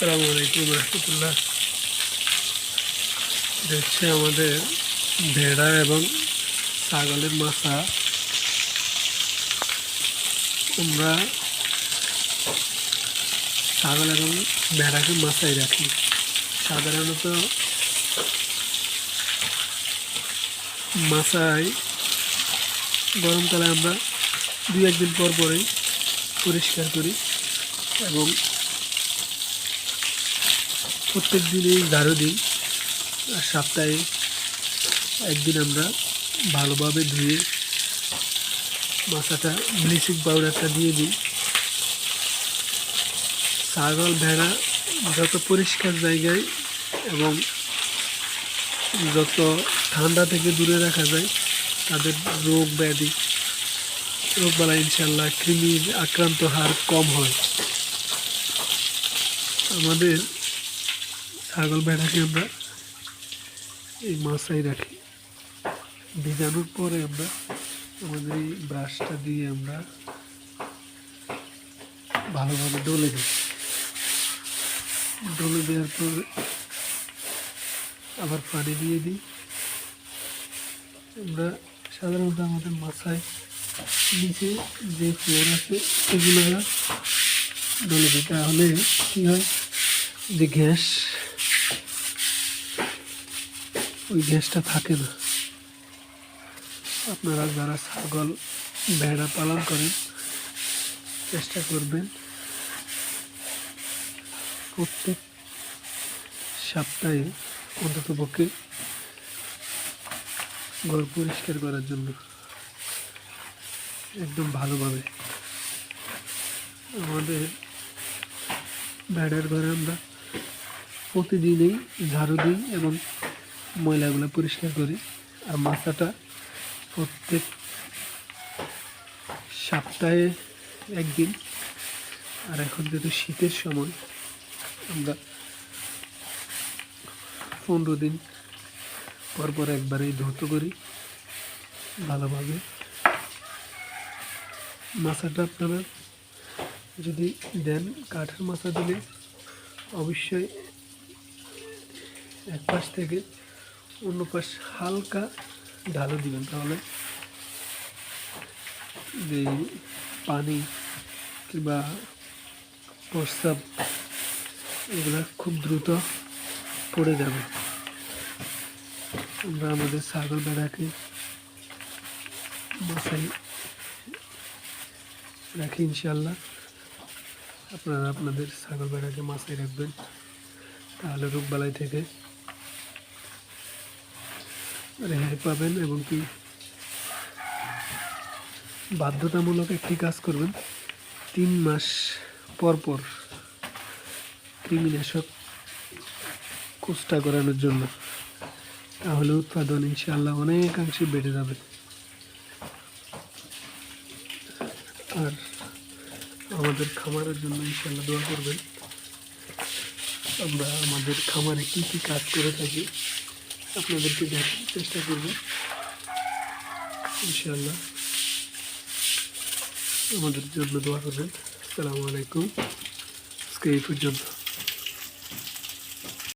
আসসালামু আলাইকুম রহমতুল্লাহ। এটা হচ্ছে আমাদের ভেড়া এবং ছাগলের মাথা। আমরা ছাগল এবং ভেড়াকে মাথায় রাখি। সাধারণত মাথায় গরমকালে আমরা 2-1 দিন পর পরেই পরিষ্কার করি এবং প্রত্যেক দিনই ঝাড়ু দিই। আর সপ্তাহে একদিন আমরা ভালোভাবে ধুয়ে মাথাটা ব্লিচিং পাউডারটা দিয়ে দিই। ছাগল ভেড়া যত পরিষ্কার জায়গায় এবং যত ঠান্ডা থেকে দূরে রাখা যায় তাদের রোগবালা ইনশাল্লাহ কৃমির আক্রান্ত হার কম হয়। আমাদের ছাগল ভেড়াকে আমরা এই মাথায় রাখি। ভিজানোর পরে আমরা আমাদের এই ব্রাশটা দিয়ে আমরা ভালোভাবে ডলে দিই। ডলে দেওয়ার পর আবার পানি দিয়ে দিই। আমরা সাধারণত আমাদের মাথায় নিচে যে ফ্লোর আছে সেগুলো ডলে দিই। তাহলে কী হয়, যে গ্যাস, ওই গ্যাসটা থাকে না। আপনারা যারা ছাগল ভেড়া পালন করেন চেষ্টা করবেন প্রত্যেক সপ্তাহে অন্ততপক্ষে ঘর পরিষ্কার করার জন্য একদম ভালোভাবে। আমাদের ভেড়ার ঘরে আমরা প্রতিদিনই ঝাড়ু দিই এবং ময়লাগুলো পরিষ্কার করি। আর মাথাটা প্রত্যেক সপ্তাহে একদিন। আর এখন যেহেতু শীতের সময় আমরা 15 দিন পর পর একবারেই ধৌত করি ভালোভাবে। মাথাটা আপনারা যদি দেন, কাঠের মাথা দিলে অবশ্যই এক পাশ থেকে অন্য পাশ হালকা ঢালু দিবেন, তাহলে যে পানি কিংবা প্রস্রাব এগুলা খুব দ্রুত পড়ে যাবে। আমরা আমাদের ছাগল ভেড়াকে মাথায় রাখি ইনশাল্লাহ। আপনারা আপনাদের ছাগল ভেড়াকে মাথায় রাখবেন, তাহলে রোগবালাই থেকে রেহাই পাবেন। এবং কি বাধ্যতামূলক একটি কাজ করবেন, 3 মাস পর পর কৃমিনাশক কোষ্টা করানোর জন্য। তাহলে উৎপাদন ইনশাআল্লাহ অনেকাংশে বেড়ে যাবে। আর আমাদের খামারের জন্য ইনশাআল্লাহ দোয়া করবেন। আমরা আমাদের খামারে কী কী কাজ করে থাকি আপনাদেরকে দেখার চেষ্টা করব ইনশাআল্লাহ। আমাদের জন্য দোয়া করবেন। আসসালামু আলাইকুম। আজকে এই পর্যন্ত।